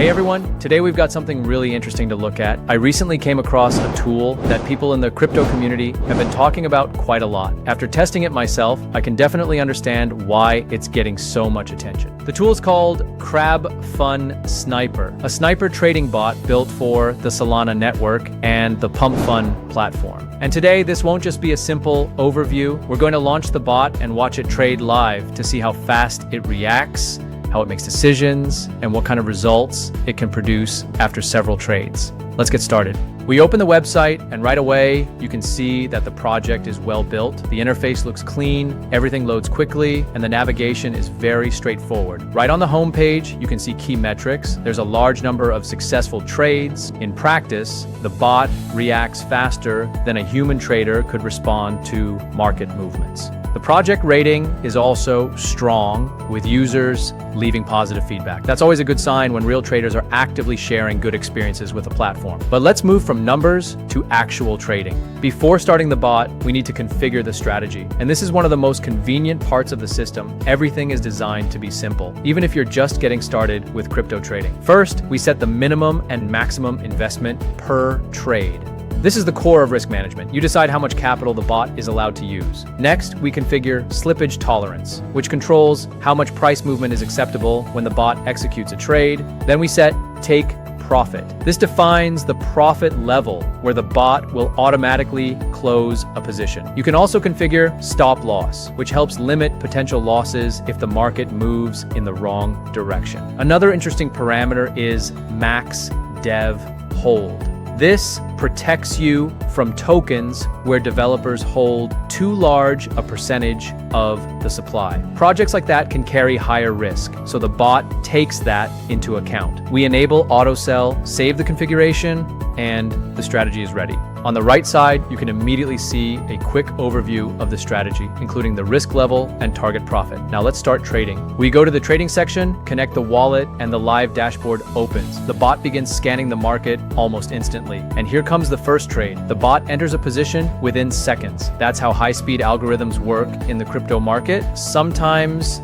Hey everyone, today we've got something really interesting to look at. I recently came across a tool that people in the crypto community have been talking about quite a lot. After testing it myself, I can definitely understand why it's getting so much attention. The tool is called Pump.fun Sniper, a sniper trading bot built for the Solana network and the Pump.fun platform. And today, this won't just be a simple overview. We're going to launch the bot and watch it trade live to see how fast it reacts, how it makes decisions, and what kind of results it can produce after several trades. Let's get started. We open the website, and right away, you can see that the project is well built. The interface looks clean, everything loads quickly, and the navigation is very straightforward. Right on the home page, you can see key metrics. There's a large number of successful trades. In practice, the bot reacts faster than a human trader could respond to market movements. The project rating is also strong, with users leaving positive feedback. That's always a good sign when real traders are actively sharing good experiences with a platform. But let's move from numbers to actual trading. Before starting the bot, we need to configure the strategy. And this is one of the most convenient parts of the system. Everything is designed to be simple, even if you're just getting started with crypto trading. First, we set the minimum and maximum investment per trade. This is the core of risk management. You decide how much capital the bot is allowed to use. Next, we configure slippage tolerance, which controls how much price movement is acceptable when the bot executes a trade. Then we set take profit. This defines the profit level where the bot will automatically close a position. You can also configure stop loss, which helps limit potential losses if the market moves in the wrong direction. Another interesting parameter is max dev hold. This protects you from tokens where developers hold too large a percentage of the supply. Projects like that can carry higher risk, so the bot takes that into account. We enable auto sell, save the configuration, and the strategy is ready. On the right side, you can immediately see a quick overview of the strategy, including the risk level and target profit. Now let's start trading. We go to the trading section, connect the wallet, and the live dashboard opens. The bot begins scanning the market almost instantly. And here comes the first trade. The bot enters a position within seconds. That's how high-speed algorithms work in the crypto market. Sometimes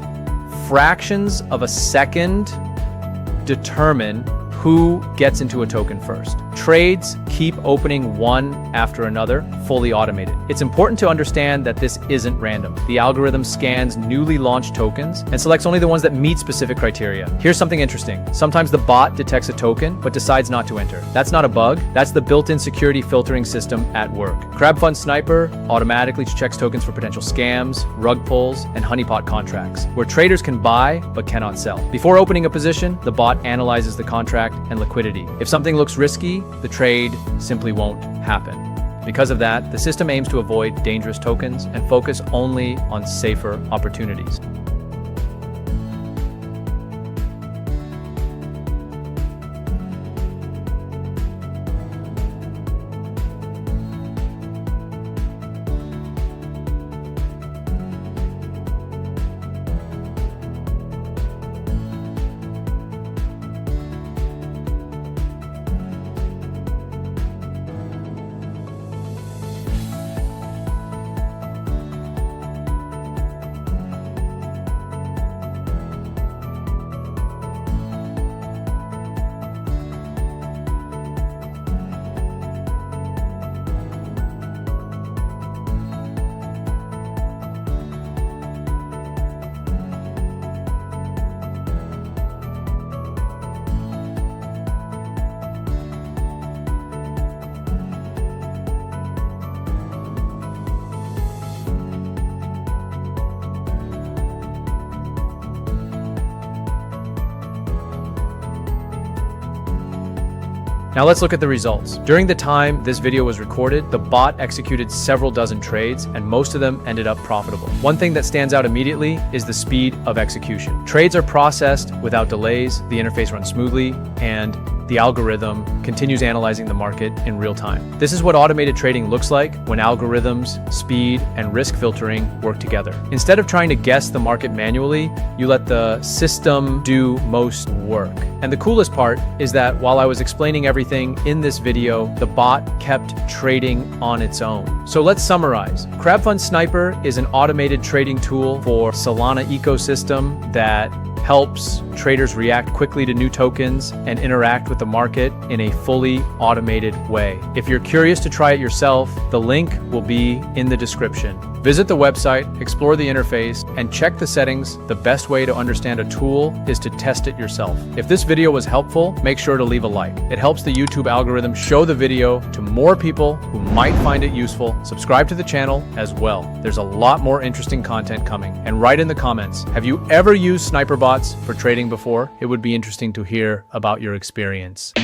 fractions of a second determine who gets into a token first. Trades keep opening one after another, fully automated. It's important to understand that this isn't random. The algorithm scans newly launched tokens and selects only the ones that meet specific criteria. Here's something interesting. Sometimes the bot detects a token, but decides not to enter. That's not a bug. That's the built-in security filtering system at work. Pump.fun Sniper automatically checks tokens for potential scams, rug pulls, and honeypot contracts, where traders can buy but cannot sell. Before opening a position, the bot analyzes the contract and liquidity. If something looks risky, the trade simply won't happen. Because of that, the system aims to avoid dangerous tokens and focus only on safer opportunities. Now let's look at the results. During the time this video was recorded, the bot executed several dozen trades, and most of them ended up profitable. One thing that stands out immediately is the speed of execution. Trades are processed without delays, the interface runs smoothly, and the algorithm continues analyzing the market in real time. This is what automated trading looks like when algorithms, speed, and risk filtering work together. Instead of trying to guess the market manually, you let the system do most work. And the coolest part is that while I was explaining everything in this video, the bot kept trading on its own. So let's summarize. Pump.fun Sniper is an automated trading tool for Solana ecosystem that helps traders react quickly to new tokens and interact with the market in a fully automated way. If you're curious to try it yourself, the link will be in the description. Visit the website, explore the interface, and check the settings. The best way to understand a tool is to test it yourself. If this video was helpful, make sure to leave a like. It helps the YouTube algorithm show the video to more people who might find it useful. Subscribe to the channel as well. There's a lot more interesting content coming. And write in the comments, have you ever used sniper bots for trading before? It would be interesting to hear about your experience.